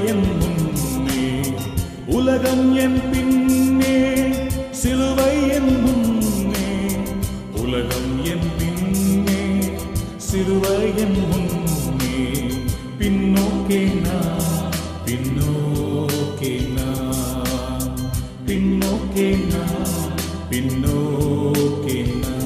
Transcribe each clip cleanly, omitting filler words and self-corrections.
என் முன்னே உலகம் என் பின்னே சிலுவை என் முன்னே உலகம் என் பின்னே சிலுவை என் முன்னே பின்னோக்கே நான் பின்னோக்கே நான் பின்னோக்கே நான் பின்னோக்கே நான்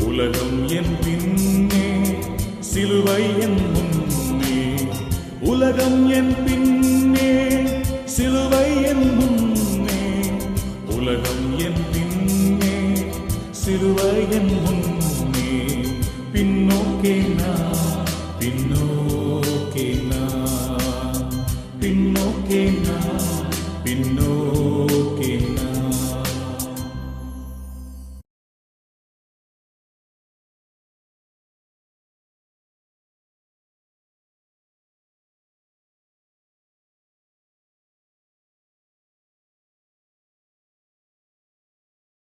உலகம் என் பின்னே சிலுவை என் முன்னே உலகம் என் பின்னே சிலுவை என் முன்னே உலகம் என் பின்னே சிலுவை என் முன்னே பின்னோக்கே நான்